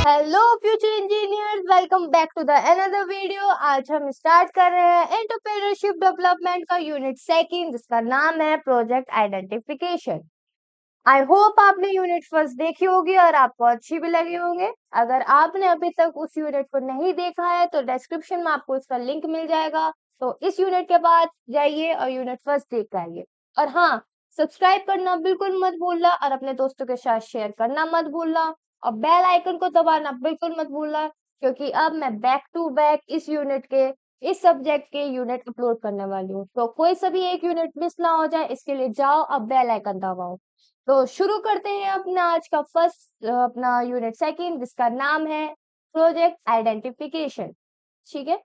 Hello future engineers, welcome back to the another video. आज हम start कर रहे हैं एंटरप्रेन्योरशिप डेवलपमेंट का यूनिट सेकंड, जिसका नाम है प्रोजेक्ट आइडेंटिफिकेशन। आई होप आपने यूनिट फर्स्ट देखी होगी और आपको अच्छी भी लगी होंगे। अगर आपने अभी तक उस यूनिट को नहीं देखा है तो डिस्क्रिप्शन में आपको इसका लिंक मिल जाएगा, तो इस यूनिट के बाद जाइए और यूनिट फर्स्ट देख के आइए। और हाँ, सब्सक्राइब करना बिल्कुल मत भूलना और अपने दोस्तों के साथ शेयर करना मत भूलना और बेल आइकन को दबाना बिल्कुल मत भूलना, क्योंकि अब मैं बैक टू बैक इस सब्जेक्ट के यूनिट अपलोड करने वाली हूँ। तो कोई सा भी एक यूनिट मिस ना हो जाए, इसके लिए जाओ अब बेल आइकन दबाओ। तो शुरू करते हैं अपना आज का अपना यूनिट सेकंड, जिसका नाम है प्रोजेक्ट आइडेंटिफिकेशन। ठीक है,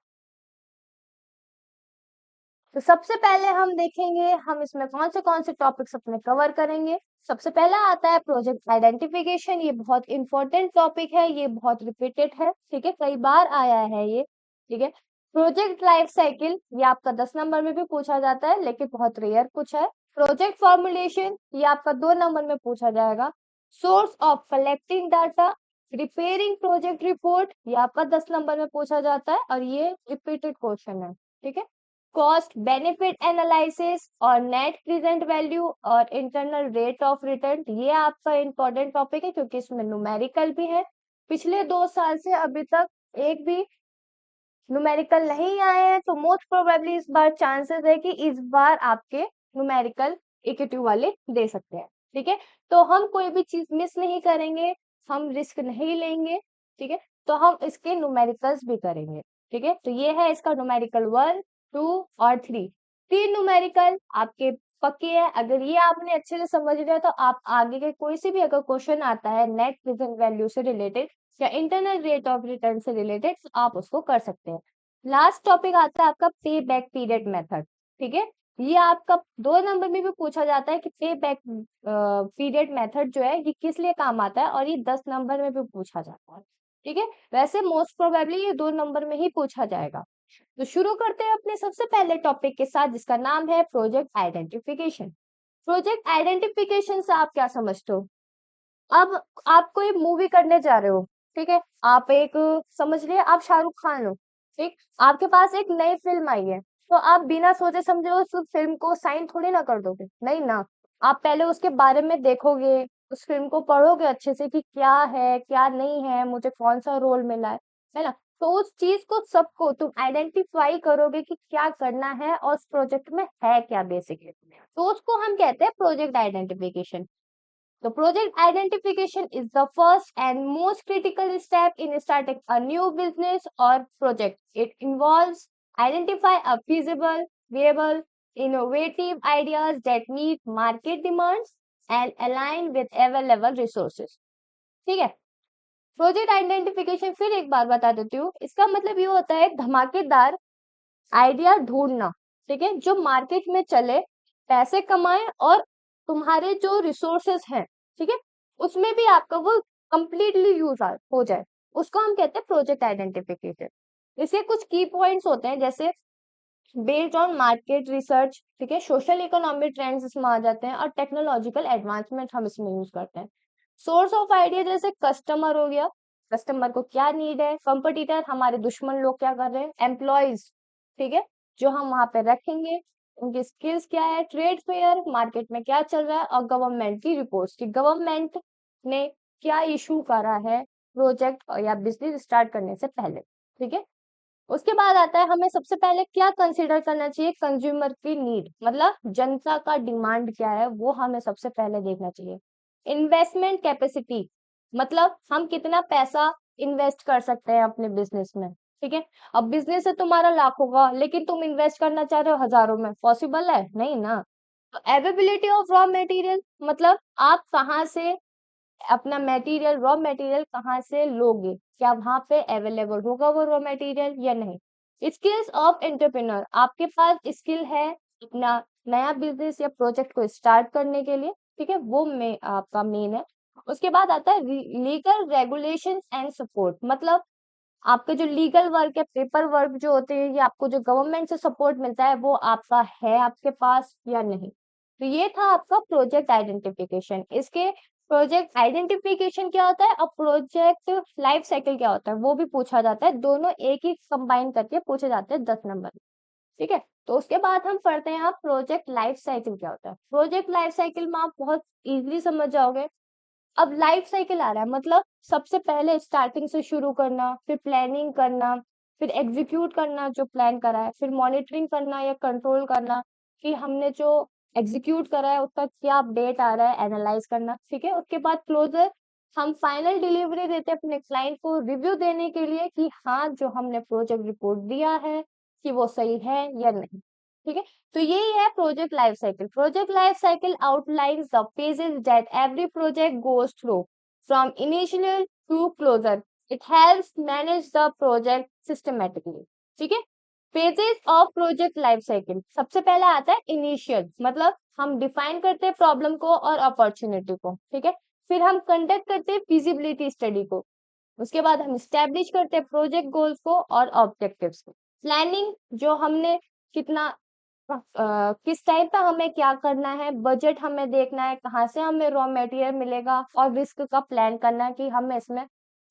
तो सबसे पहले हम देखेंगे हम इसमें कौन से टॉपिक्स अपने कवर करेंगे। सबसे पहला आता है प्रोजेक्ट आइडेंटिफिकेशन। ये बहुत इंपॉर्टेंट टॉपिक है, ये बहुत रिपीटेड है। ठीक है, कई बार आया है ये। ठीक है, प्रोजेक्ट लाइफ साइकिल, ये आपका 10 नंबर में भी पूछा जाता है लेकिन बहुत रेयर पूछा है। प्रोजेक्ट फॉर्मुलेशन, ये आपका 2 नंबर में पूछा जाएगा। Source of collecting data, repairing project report, ये आपका 10 नंबर में पूछा जाता है और ये रिपीटेड क्वेश्चन है। ठीक है, कॉस्ट बेनिफिट एनालिसिस और नेट प्रेजेंट वैल्यू और इंटरनल रेट ऑफ रिटर्न, ये आपका इंपॉर्टेंट टॉपिक है क्योंकि इसमें न्यूमेरिकल भी है। पिछले 2 साल से अभी तक एक भी न्यूमेरिकल नहीं आए हैं, तो मोस्ट प्रोबेबली इस बार चांसेस है कि इस बार आपके न्यूमेरिकल इक्विटी वाले दे सकते हैं। ठीक है, तो हम कोई भी चीज मिस नहीं करेंगे, हम रिस्क नहीं लेंगे। ठीक है, तो हम इसके न्यूमेरिकल्स भी करेंगे। ठीक है, तो ये है इसका न्यूमेरिकल 1, 2 और 3। 3 न्यूमेरिकल आपके पक्के हैं। अगर ये आपने अच्छे से समझ लिया तो आप आगे के कोई से भी अगर क्वेश्चन आता है नेट प्रेजेंट वैल्यू से रिलेटेड या इंटरनल रेट ऑफ रिटर्न से रिलेटेड, आप उसको कर सकते हैं। लास्ट टॉपिक आता है आपका पे बैक पीरियड मेथड। ठीक है, ये आपका 2 नंबर में भी पूछा जाता है कि पे बैक पीरियड मेथड जो है ये किस लिए काम आता है, और ये 10 नंबर में भी पूछा जाता है। ठीक है, वैसे मोस्ट प्रोबेबली ये 2 नंबर में ही पूछा जाएगा। तो शुरू करते हैं अपने सबसे पहले टॉपिक के साथ, जिसका नाम है प्रोजेक्ट आइडेंटिफिकेशन। प्रोजेक्ट आइडेंटिफिकेशन से आप क्या समझते हो? अब आप कोई मूवी करने जा रहे हो। ठीक है, आप एक समझ लिए आप शाहरुख खान हो। ठीक, आपके पास एक नई फिल्म आई है, तो आप बिना सोचे समझे उस फिल्म को साइन थोड़ी ना कर दोगे, नहीं ना। आप पहले उसके बारे में देखोगे, उस फिल्म को पढ़ोगे अच्छे से कि क्या है क्या नहीं है, मुझे कौन सा रोल मिला है ना। तो उस चीज को सबको तुम आइडेंटिफाई करोगे कि क्या करना है और उस प्रोजेक्ट में है क्या बेसिकली, तो उसको हम कहते हैं project identification. The project identification is the first and most critical step in starting a new business or project. It involves identify a feasible, viable, innovative ideas that meet market demands and align with available resources. ठीक है, project identification फिर एक बार बता देती हूँ। इसका मतलब ये होता है धमाकेदार आइडिया ढूंढना। ठीक है, जो मार्केट में चले, पैसे कमाए और तुम्हारे जो रिसोर्सेस हैं, ठीक है, उसमें भी आपका वो कंप्लीटली यूज हो जाए, उसको हम कहते हैं प्रोजेक्ट आइडेंटिफिकेशन। इसके कुछ की पॉइंट्स होते हैं, जैसे बेस्ड ऑन मार्केट रिसर्च। ठीक है, सोशल इकोनॉमिक ट्रेंड्स इसमें आ जाते हैं और टेक्नोलॉजिकल एडवांसमेंट हम इसमें यूज करते हैं। सोर्स ऑफ आइडिया जैसे कस्टमर हो गया, कस्टमर को क्या नीड है, कंपटीटर हमारे दुश्मन लोग क्या कर रहे हैं, एम्प्लॉयज, ठीक है, जो हम वहां पे रखेंगे, उनकी स्किल्स क्या है, ट्रेड फेयर, मार्केट में क्या चल रहा है, और गवर्नमेंट की रिपोर्ट्स की गवर्नमेंट ने क्या इशू करा है प्रोजेक्ट या बिजनेस स्टार्ट करने से पहले। ठीक है, उसके बाद आता है हमें सबसे पहले क्या कंसीडर करना चाहिए, कंज्यूमर की नीड, मतलब जनता का डिमांड क्या है वो हमें सबसे पहले देखना चाहिए। इन्वेस्टमेंट कैपेसिटी, मतलब हम कितना पैसा इन्वेस्ट कर सकते हैं अपने बिजनेस में। ठीक है, अब बिजनेस है तुम्हारा लाखों का लेकिन तुम इन्वेस्ट करना चाह रहे हो हजारों में, पॉसिबल है नहीं ना। अवेबिलिटी ऑफ रॉ मटेरियल, मतलब आप कहाँ से अपना मटेरियल, रॉ मटेरियल कहाँ से लोगे, क्या वहां पे अवेलेबल होगा वो रॉ मटेरियल या नहीं। स्किल्स ऑफ एंटरप्रेन्योर, आपके पास स्किल है अपना नया बिजनेस या प्रोजेक्ट को स्टार्ट करने के लिए। ठीक है, वो में आपका मेन है। उसके बाद आता है लीगल रेगुलेशन एंड सपोर्ट, मतलब आपके जो लीगल वर्क है, पेपर वर्क जो होते हैं, या आपको जो गवर्नमेंट से सपोर्ट मिलता है वो आपका है आपके पास या नहीं। तो ये था आपका प्रोजेक्ट आइडेंटिफिकेशन। इसके प्रोजेक्ट आइडेंटिफिकेशन क्या होता है और प्रोजेक्ट लाइफ साइकिल क्या होता है वो भी पूछा जाता है, दोनों एक ही कंबाइन करके पूछे जाते हैं 10 नंबर। ठीक है, तो उसके बाद हम पढ़ते हैं आप प्रोजेक्ट लाइफ साइकिल क्या होता है। प्रोजेक्ट लाइफ साइकिल में आप बहुत इजीली समझ जाओगे। अब लाइफ साइकिल आ रहा है मतलब सबसे पहले स्टार्टिंग से शुरू करना, फिर प्लानिंग करना, फिर एग्जीक्यूट करना जो प्लान करा है, फिर मॉनिटरिंग करना या कंट्रोल करना कि हमने जो एग्जीक्यूट करा है उसका क्या अपडेट आ रहा है, एनालाइज करना। ठीक है, उसके बाद क्लोजर, हम फाइनल डिलीवरी देते हैं अपने क्लाइंट को रिव्यू देने के लिए कि हाँ जो हमने प्रोजेक्ट रिपोर्ट दिया है कि वो सही है या नहीं। ठीक है, तो यही है project life cycle. Project life cycle outlines the phases that every project goes through from initial to closure. It helps manage the project systematically. ठीक है, phases of project life cycle, सबसे पहला आता है इनिशियल, मतलब हम डिफाइन करते हैं प्रॉब्लम को और अपॉर्चुनिटी को। ठीक है, फिर हम कंडक्ट करते हैं फिजिबिलिटी स्टडी को, उसके बाद हम स्टैब्लिश करते हैं प्रोजेक्ट गोल्स को और ऑब्जेक्टिव्स को। प्लानिंग, जो हमने कितना किस टाइम पे हमें क्या करना है, बजट हमें देखना है, कहाँ से हमें रॉ मटेरियल मिलेगा और रिस्क का प्लान करना है कि हमें इसमें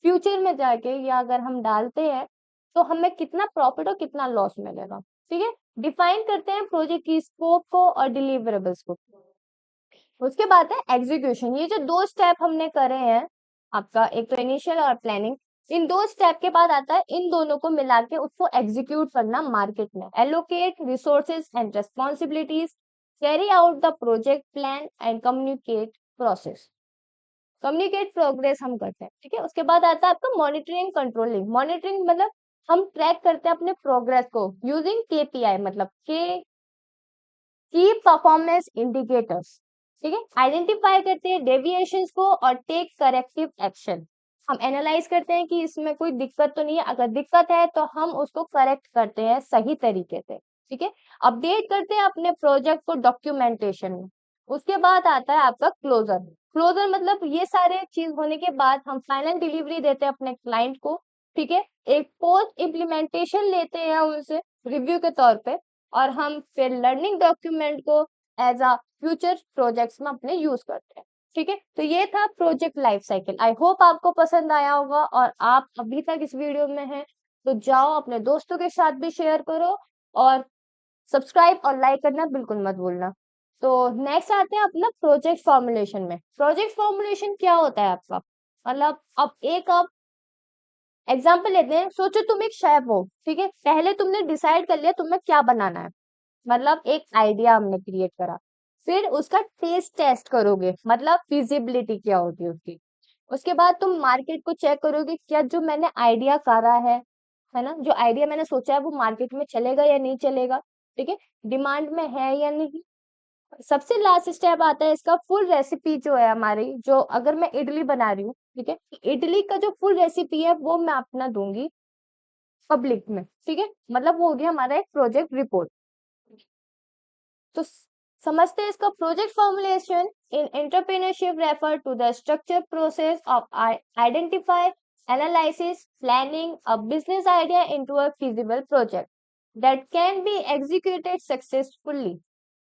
फ्यूचर में जाके या अगर हम डालते हैं तो हमें कितना प्रॉफिट और कितना लॉस मिलेगा। ठीक है, डिफाइन करते हैं प्रोजेक्ट की स्कोप को और डिलीवरेबल्स को। उसके बाद है एग्जीक्यूशन। ये जो दो स्टेप हमने करे हैं आपका, एक तो इनिशियल और प्लानिंग, इन दो स्टेप के बाद आता है इन दोनों को मिला के उसको एग्जीक्यूट करना मार्केट में। Allocate resources and responsibilities, carry out the project plan and communicate process, communicate progress हम करते हैं। ठीक है, उसके बाद आता है आपका मॉनिटरिंग कंट्रोलिंग। मॉनिटरिंग मतलब हम ट्रैक करते हैं अपने प्रोग्रेस को यूजिंग केपीआई, मतलब के की परफॉर्मेंस इंडिकेटर्स। ठीक है, आइडेंटिफाई करते हैं डेविएशंस को और टेक करेक्टिव एक्शन। हम एनालाइज करते हैं कि इसमें कोई दिक्कत तो नहीं है, अगर दिक्कत है तो हम उसको करेक्ट करते हैं सही तरीके से। ठीक है, अपडेट करते हैं अपने प्रोजेक्ट को डॉक्यूमेंटेशन में। उसके बाद आता है आपका क्लोजर। क्लोजर मतलब ये सारे चीज होने के बाद हम फाइनल डिलीवरी देते हैं अपने क्लाइंट को। ठीक है, एक पोस्ट इम्प्लीमेंटेशन लेते हैं उनसे रिव्यू के तौर पे, और हम फिर लर्निंग डॉक्यूमेंट को एज अ फ्यूचर प्रोजेक्ट्स में अपने यूज करते हैं। ठीक है, तो ये था project life cycle. I hope आपको पसंद आया होगा, और आप अभी तक इस वीडियो में हैं तो जाओ अपने दोस्तों के साथ भी शेयर करो, और सब्सक्राइब और लाइक करना बिल्कुल मत भूलना। तो नेक्स्ट आते हैं अपना प्रोजेक्ट फॉर्मुलेशन में। प्रोजेक्ट फॉर्मुलेशन क्या होता है आपका, मतलब अब एक आप एग्जाम्पल लेते हैं। सोचो तुम एक शेफ हो, ठीक है, पहले तुमने डिसाइड कर लिया तुम्हें क्या बनाना है, मतलब एक आइडिया हमने क्रिएट करा। फिर उसका टेस्ट टेस्ट करोगे, मतलब फिजिबिलिटी क्या होती है उसकी। उसके बाद तुम मार्केट को चेक करोगे, क्या जो मैंने आइडिया करा है ना, जो आइडिया मैंने सोचा है वो मार्केट में चलेगा या नहीं चलेगा। ठीक है, डिमांड में है या नहीं। सबसे लास्ट स्टेप आता है इसका फुल रेसिपी जो है हमारी, जो अगर मैं इडली बना रही हूँ, ठीक है, इडली का जो फुल रेसिपी है वो मैं अपना दूंगी पब्लिक में। ठीक है, मतलब वो हो गया हमारा एक प्रोजेक्ट रिपोर्ट। तो समझते हैं इसका project formulation in entrepreneurship refer to the structure process of identify, analysis, planning a business idea into a feasible project that can be executed successfully.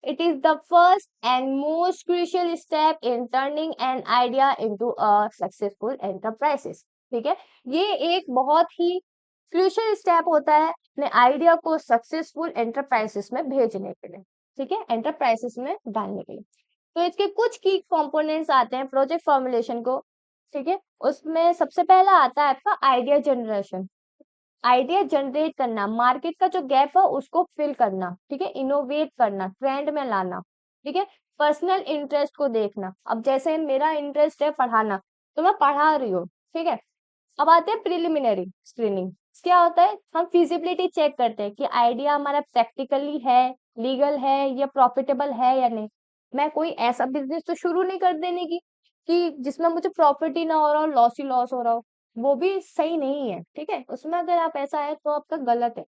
It is the first and most crucial step in turning an idea into a successful enterprises. ठीक है, ये एक बहुत ही crucial step होता है अपने idea को successful enterprises में भेजने के लिए। ठीक है, एंटरप्राइजेस में डालने के लिए। तो इसके कुछ की कंपोनेंट्स आते हैं प्रोजेक्ट फॉर्मुलेशन को। ठीक है, उसमें सबसे पहला आता है आपका आइडिया जनरेशन। आइडिया जनरेट करना, मार्केट का जो गैप है उसको फिल करना। ठीक है, इनोवेट करना, ट्रेंड में लाना। ठीक है, पर्सनल इंटरेस्ट को देखना, अब जैसे मेरा इंटरेस्ट है पढ़ाना तो मैं पढ़ा रही हूँ। ठीक है, अब आते हैं प्रिलिमिनरी स्क्रीनिंग। क्या होता है, हम फिजिबिलिटी चेक करते हैं कि आइडिया हमारा प्रैक्टिकली है, लीगल है या प्रॉफिटेबल है या नहीं। मैं कोई ऐसा बिजनेस तो शुरू नहीं कर देने की कि जिसमें मुझे प्रॉफिट ही ना हो रहा हो, लॉस ही लॉस हो रहा हो, वो भी सही नहीं है। ठीक है, उसमें अगर आप ऐसा है तो आपका गलत है।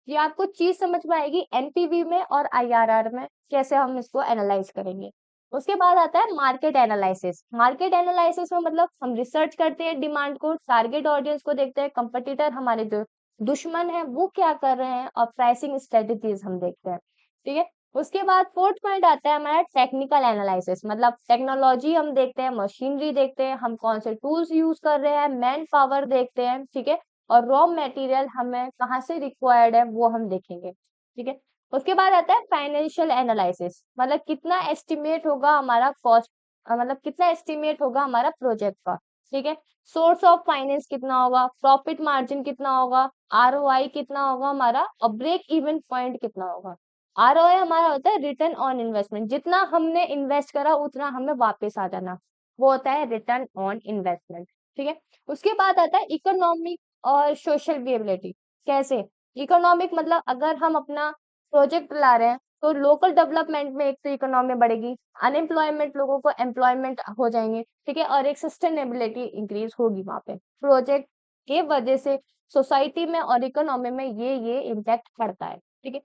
ये आपको चीज समझ में आएगी एनपीवी में और आईआरआर में, कैसे हम इसको एनालाइज करेंगे। उसके बाद आता है मार्केट एनालिसिस। मार्केट एनालिसिस में मतलब हम रिसर्च करते हैं डिमांड को, टारगेट ऑडियंस को देखते हैं, कंपटीटर हमारे जो दुश्मन है वो क्या कर रहे हैं, और प्राइसिंग स्ट्रेटेजीज हम देखते हैं। ठीक है, उसके बाद फोर्थ पॉइंट आता है हमारा टेक्निकल एनालिसिस, मतलब टेक्नोलॉजी हम देखते हैं, मशीनरी देखते हैं, हम कौन से टूल्स यूज कर रहे हैं, मैन पावर देखते हैं, ठीक है, और रॉ मटेरियल हमें कहाँ से रिक्वायर्ड है वो हम देखेंगे, ठीक है। उसके बाद आता है फाइनेंशियल एनालिसिस, मतलब कितना एस्टिमेट होगा हमारा कॉस्ट, मतलब कितना एस्टिमेट होगा हमारा प्रोजेक्ट का, ठीक है। सोर्स ऑफ फाइनेंस कितना होगा, प्रॉफिट मार्जिन कितना होगा, आरओआई कितना होगा हमारा, और ब्रेक इवन पॉइंट कितना होगा। आरओआई हमारा होता है रिटर्न ऑन इन्वेस्टमेंट, जितना हमने इन्वेस्ट करा उतना हमें वापस आ जाना, वो होता है रिटर्न ऑन इन्वेस्टमेंट, ठीक है। उसके बाद आता है इकोनॉमिक और सोशल विएबिलिटी। कैसे? इकोनॉमिक मतलब अगर हम अपना प्रोजेक्ट ला रहे हैं तो लोकल डेवलपमेंट में एक तो इकोनॉमी बढ़ेगी, अनएम्प्लॉयमेंट लोगों को एम्प्लॉयमेंट हो जाएंगे, ठीक है, और एक सस्टेनेबिलिटी इंक्रीज होगी वहां पे प्रोजेक्ट के वजह से, सोसाइटी में और इकोनॉमी में ये इम्पैक्ट पड़ता है, ठीक है।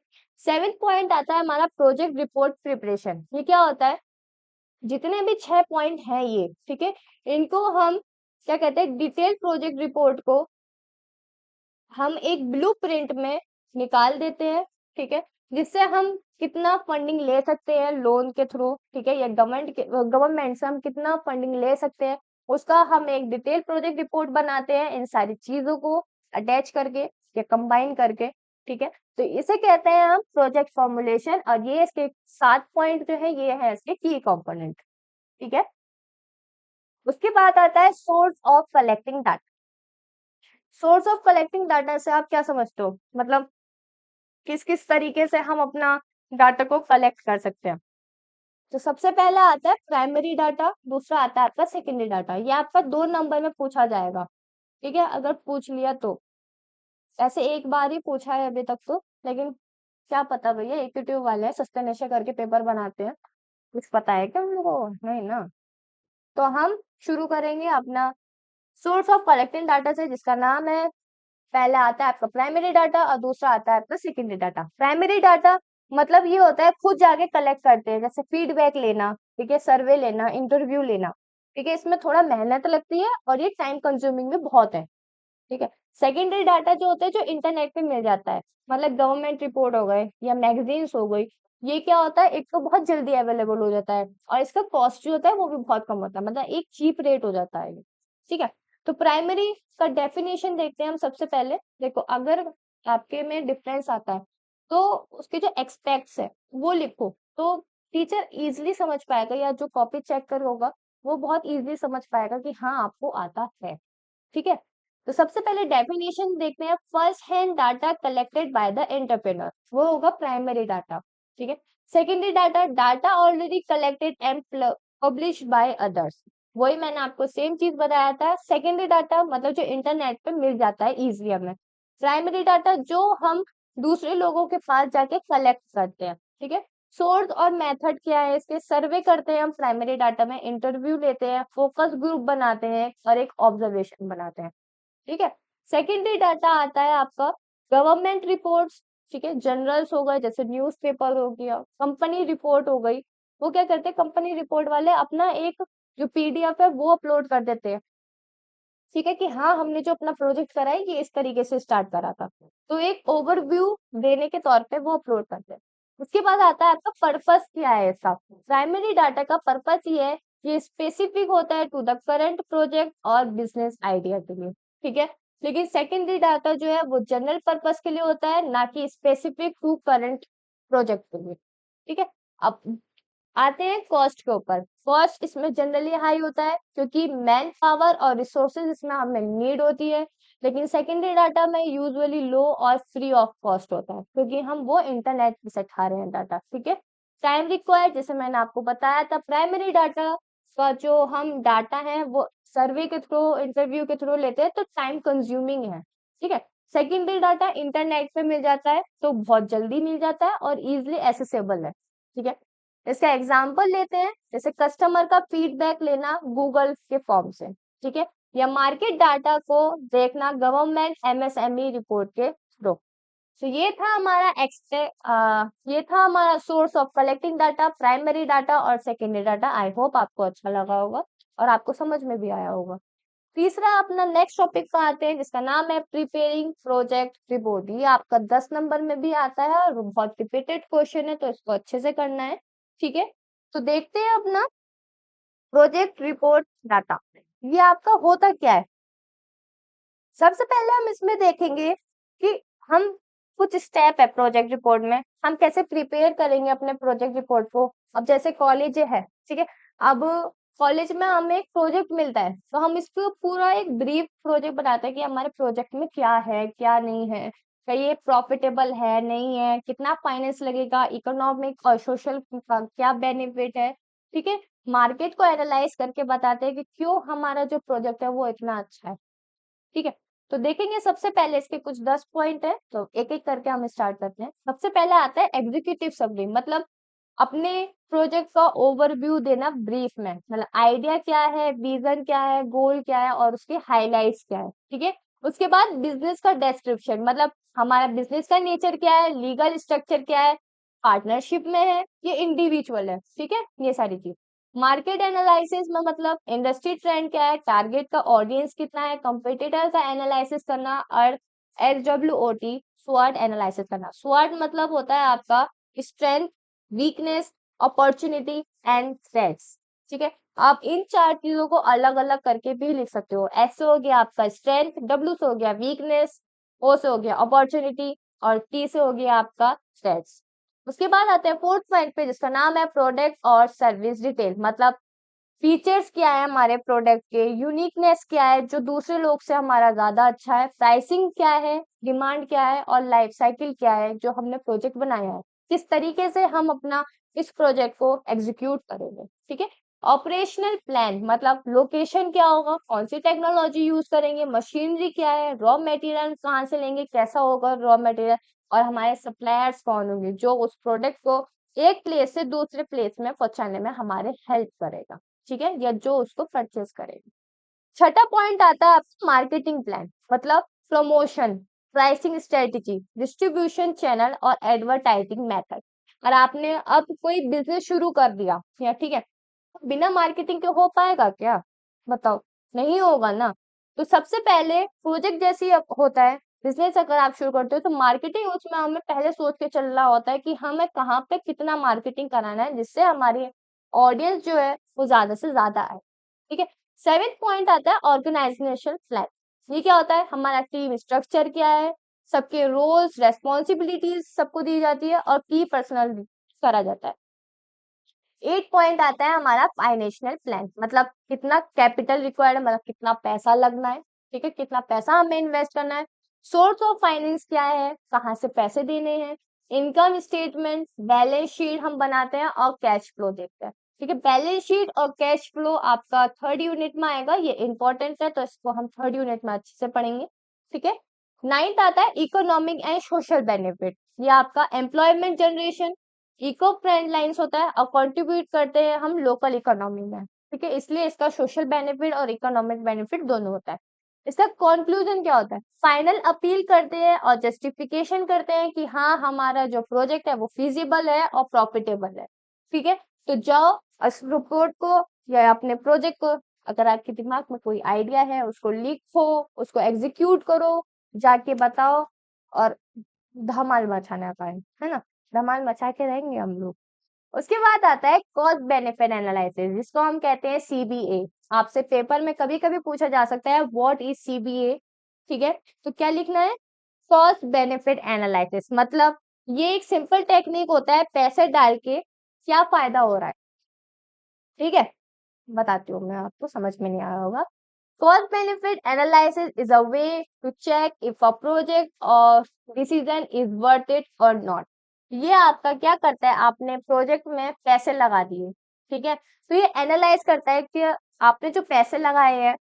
सेवेंथ पॉइंट आता है हमारा प्रोजेक्ट रिपोर्ट प्रिपरेशन। ये क्या होता है? जितने भी 6 पॉइंट हैं ये, ठीक है, इनको हम क्या कहते हैं, डिटेल प्रोजेक्ट रिपोर्ट को हम एक ब्लूप्रिंट में निकाल देते हैं, ठीक है, जिससे हम कितना फंडिंग ले सकते हैं लोन के थ्रू, ठीक है, या गवर्नमेंट से हम कितना फंडिंग ले सकते हैं, उसका हम एक डिटेल प्रोजेक्ट रिपोर्ट बनाते हैं इन सारी चीजों को अटैच करके या कंबाइन करके, ठीक है। तो इसे कहते हैं हम प्रोजेक्ट फॉर्मुलेशन, और ये इसके 7 पॉइंट जो है ये है इसके की कंपोनेंट, ठीक है। उसके बाद आता है source of collecting data. Source of collecting data से आप क्या समझते हो, मतलब किस किस तरीके से हम अपना डाटा को कलेक्ट कर सकते हैं? तो सबसे पहला आता है प्राइमरी डाटा, दूसरा आता है आपका सेकेंडरी डाटा। ये आपका 2 नंबर में पूछा जाएगा, ठीक है, अगर पूछ लिया तो। ऐसे एक बार ही पूछा है अभी तक तो, लेकिन क्या पता भैया, एकीट्यूब वाले हैं, सस्ते नशे करके पेपर बनाते हैं, कुछ पता है क्या उनको? नहीं ना। तो हम शुरू करेंगे अपना सोर्स ऑफ कलेक्टिंग डाटा से, जिसका नाम है, पहला आता है आपका प्राइमरी डाटा और दूसरा आता है आपका सेकेंडरी डाटा। प्राइमरी डाटा मतलब ये होता है खुद जाके कलेक्ट करते हैं, जैसे फीडबैक लेना, ठीक है, सर्वे लेना, इंटरव्यू लेना, ठीक है, इसमें थोड़ा मेहनत लगती है और ये टाइम कंज्यूमिंग भी बहुत है, ठीक है। सेकेंडरी डाटा जो होता है जो इंटरनेट पे मिल जाता है, मतलब गवर्नमेंट रिपोर्ट हो गए या मैगजीन्स हो गई, ये क्या होता है, एक तो बहुत जल्दी अवेलेबल हो जाता है और इसका कॉस्ट जो होता है वो भी बहुत कम होता है, मतलब एक चीप रेट हो जाता है ये, ठीक है। तो प्राइमरी का डेफिनेशन देखते हैं हम सबसे पहले। देखो, अगर आपके में डिफरेंस आता है तो उसके जो एक्सपेक्ट्स है वो लिखो, तो टीचर इजिली समझ पाएगा, या जो कॉपी चेक कर होगा वो बहुत इजिली समझ पाएगा कि हाँ आपको आता है, ठीक है। तो सबसे पहले डेफिनेशन देखते हैं, first hand data collected by the entrepreneur, वो होगा प्राइमरी डाटा, ठीक है। Secondary data, data already collected and published by others, वही मैंने आपको सेम चीज बताया था। सेकेंडरी डाटा मतलब जो इंटरनेट पे मिल जाता है इजिली हमें। प्राइमरी डाटा जो हम दूसरे लोगों के पास जाके कलेक्ट करते हैं, ठीक है। सोर्स और मेथड क्या है इसके, सर्वे करते हैं हम प्राइमरी डाटा में, इंटरव्यू लेते हैं, फोकस ग्रुप बनाते हैं और एक ऑब्जर्वेशन बनाते हैं, ठीक है। सेकेंडरी डाटा आता है आपका गवर्नमेंट रिपोर्ट्स, ठीक है, जर्नल्स हो गए, जैसे न्यूज़पेपर हो गया, कंपनी रिपोर्ट हो गई। वो क्या करते हैं, कंपनी रिपोर्ट वाले अपना एक जो पीडीएफ है वो अपलोड कर देते हैं, ठीक है, कि हाँ हमने जो अपना प्रोजेक्ट करा है ये इस तरीके से स्टार्ट करा था, तो एक ओवरव्यू देने के तौर पे वो अपलोड करते हैं। उसके बाद आता है आपका पर्पस क्या है इसका। प्राइमरी डाटा का पर्पस ये है, ये स्पेसिफिक होता है टू द करंट प्रोजेक्ट और बिजनेस आइडिया के लिए, ठीक है। लेकिन सेकेंडरी डाटा जो है वो जनरल पर्पस के लिए होता है, ना कि स्पेसिफिक टू करंट प्रोजेक्ट के लिए, ठीक है। अब आते हैं कॉस्ट के ऊपर। कॉस्ट इसमें जनरली हाई होता है क्योंकि मैन पावर और रिसोर्सेज इसमें हमें नीड होती है, लेकिन सेकेंडरी डाटा में यूजुअली लो और फ्री ऑफ कॉस्ट होता है क्योंकि हम वो इंटरनेट से खा रहे हैं डाटा, ठीक है। टाइम रिक्वायर्ड, जैसे मैंने आपको बताया था, प्राइमरी डाटा का जो हम डाटा है वो सर्वे के थ्रू, इंटरव्यू के थ्रू लेते हैं तो टाइम कंज्यूमिंग है, ठीक है। सेकेंडरी डाटा इंटरनेट पे मिल जाता है तो बहुत जल्दी मिल जाता है और इजिली एसेसेबल है, ठीक है। इसका एग्जाम्पल लेते हैं, जैसे कस्टमर का फीडबैक लेना गूगल के फॉर्म से, ठीक है, या मार्केट डाटा को देखना गवर्नमेंट एमएसएमई रिपोर्ट के थ्रू। तो ये था हमारा source of collecting data, primary data और सेकेंडरी डाटा। आई होप आपको अच्छा लगा होगा और आपको समझ में भी आया होगा। तीसरा अपना नेक्स्ट टॉपिक पे आते हैं जिसका नाम है प्रिपेयरिंग प्रोजेक्ट रिपोर्ट। ये आपका 10 नंबर में भी आता है और बहुत रिपीटेड क्वेश्चन है, तो इसको अच्छे से करना है। ठीक है, तो देखते हैं अपना प्रोजेक्ट रिपोर्ट डाटा। ये आपका होता क्या है? सबसे पहले हम इसमें देखेंगे कि हम कुछ स्टेप है प्रोजेक्ट रिपोर्ट में, हम कैसे प्रिपेयर करेंगे अपने प्रोजेक्ट रिपोर्ट को। अब जैसे कॉलेज है, ठीक है, अब कॉलेज में हमें एक प्रोजेक्ट मिलता है, तो हम इसको पूरा एक ब्रीफ प्रोजेक्ट बनाते हैं कि हमारे प्रोजेक्ट में क्या है क्या नहीं है, क्या ये प्रॉफिटेबल है नहीं है, कितना फाइनेंस लगेगा, इकोनॉमिक और सोशल का क्या बेनिफिट है। ठीक है, मार्केट को एनालाइज करके बताते हैं कि क्यों हमारा जो प्रोजेक्ट है वो इतना अच्छा है। ठीक है, तो देखेंगे सबसे पहले इसके कुछ 10 पॉइंट है, तो एक एक करके हम स्टार्ट करते हैं। सबसे पहले आता है एग्जीक्यूटिव समरी, मतलब अपने प्रोजेक्ट का ओवरव्यू देना ब्रीफ में, मतलब आइडिया क्या है, विजन क्या है, गोल क्या है और उसके हाइलाइट्स क्या है। ठीक है, उसके बाद बिजनेस का डिस्क्रिप्शन, मतलब हमारा बिजनेस का नेचर क्या है, लीगल स्ट्रक्चर क्या है, पार्टनरशिप में है ये इंडिविजुअल है। ठीक है, ये सारी चीज। मार्केट एनालिसिस में मतलब इंडस्ट्री ट्रेंड क्या है, टारगेट का ऑडियंस कितना है, कंपटीटर का एनालिसिस करना, और SWOT स्वॉट एनालिसिस करना। स्वॉट मतलब होता है आपका strength, weakness, opportunity and threats. ठीक है, आप इन चार चीजों को अलग अलग करके भी लिख सकते हो। S से हो गया आपका स्ट्रेंथ, W से हो गया वीकनेस, O से हो गया अपॉर्चुनिटी और T से हो गया आपका थ्रेट्स। उसके बाद आते हैं फोर्थ पॉइंट पे जिसका नाम है प्रोडक्ट और सर्विस डिटेल, मतलब फीचर्स क्या है हमारे प्रोडक्ट के, यूनिकनेस क्या है जो दूसरे लोग से हमारा ज्यादा अच्छा है, प्राइसिंग क्या है, डिमांड क्या है और लाइफ साइकिल क्या है जो हमने प्रोजेक्ट बनाया है, किस तरीके से हम अपना इस प्रोजेक्ट को एग्जीक्यूट करेंगे। ठीक है, ऑपरेशनल प्लान मतलब लोकेशन क्या होगा, कौन सी टेक्नोलॉजी यूज करेंगे, मशीनरी क्या है, रॉ मटेरियल कहाँ से लेंगे, कैसा होगा रॉ मटेरियल, और हमारे सप्लायर्स कौन होंगे जो उस प्रोडक्ट को एक प्लेस से दूसरे प्लेस में पहुंचाने में हमारे हेल्प करेगा। ठीक है, या जो उसको परचेज करेगा। छठा पॉइंट आता है आपका मार्केटिंग प्लान, मतलब promotion, pricing strategy, distribution channel और एडवर्टाइजिंग मेथड। और आपने अब कोई बिजनेस शुरू कर दिया या ठीक है, तो बिना मार्केटिंग के हो पाएगा क्या? बताओ, नहीं होगा ना। तो सबसे पहले प्रोजेक्ट जैसे ही होता है, बिजनेस अगर आप शुरू करते हो तो मार्केटिंग उसमें हमें पहले सोच के चलना होता है कि हमें कहाँ पे कितना मार्केटिंग कराना है जिससे हमारी ऑडियंस जो है वो ज्यादा से ज्यादा आए। ठीक है, सेवेंथ पॉइंट आता है ऑर्गेनाइजेशन प्लान। ये क्या होता है, हमारा टीम स्ट्रक्चर क्या है, सबके रोल्स रेस्पॉन्सिबिलिटीज सबको दी जाती है और की पर्सनल करा जाता है। 8 पॉइंट आता है हमारा फाइनेंशियल प्लान, मतलब कितना कैपिटल रिक्वायर्ड है, मतलब कितना पैसा लगना है। ठीक है, कितना पैसा हमें इन्वेस्ट करना है, सोर्स ऑफ फाइनेंस क्या है, कहाँ से पैसे देने हैं, इनकम स्टेटमेंट, बैलेंस शीट हम बनाते हैं और कैश फ्लो देखते हैं। ठीक है, बैलेंस शीट और कैश फ्लो आपका थर्ड यूनिट में आएगा, ये इंपॉर्टेंट है तो इसको हम थर्ड यूनिट में अच्छे से पढ़ेंगे। ठीक है, नाइन्थ आता है इकोनॉमिक एंड सोशल बेनिफिट, ये आपका employment generation, eco friendliness होता है और कंट्रीब्यूट करते हैं हम लोकल इकोनॉमी में। ठीक है, इसलिए इसका सोशल बेनिफिट और इकोनॉमिक बेनिफिट दोनों होता है। इसका कंक्लूजन क्या होता है, फाइनल अपील करते हैं और जस्टिफिकेशन करते हैं कि हाँ हमारा जो प्रोजेक्ट है वो फिजिबल है और प्रॉफिटेबल है। ठीक है, तो जाओ इस रिपोर्ट को या अपने प्रोजेक्ट को, अगर आपके दिमाग में कोई आइडिया है उसको लिखो, उसको एग्जीक्यूट करो, जाके बताओ और धमाल मचाना पाए, है ना, धमाल मचा के रहेंगे हम लोग। उसके बाद आता है कॉस्ट बेनिफिट एनालिसिस जिसको हम कहते हैं CBA। आपसे पेपर में कभी कभी पूछा जा सकता है व्हाट इज CBA। ठीक है, तो क्या लिखना है, कॉस्ट बेनिफिट एनालिसिस, मतलब ये एक सिंपल टेक्निक होता है पैसे डाल के क्या फायदा हो रहा है। ठीक है, बताती हूँ मैं आपको, समझ में नहीं आया होगा। Cost benefit analysis is a way to check if a project or decision is worth it or not। ये आपका क्या करता है, आपने प्रोजेक्ट में पैसे लगा दिए, ठीक है, तो ये एनालाइज करता है कि आपने जो पैसे लगाए हैं,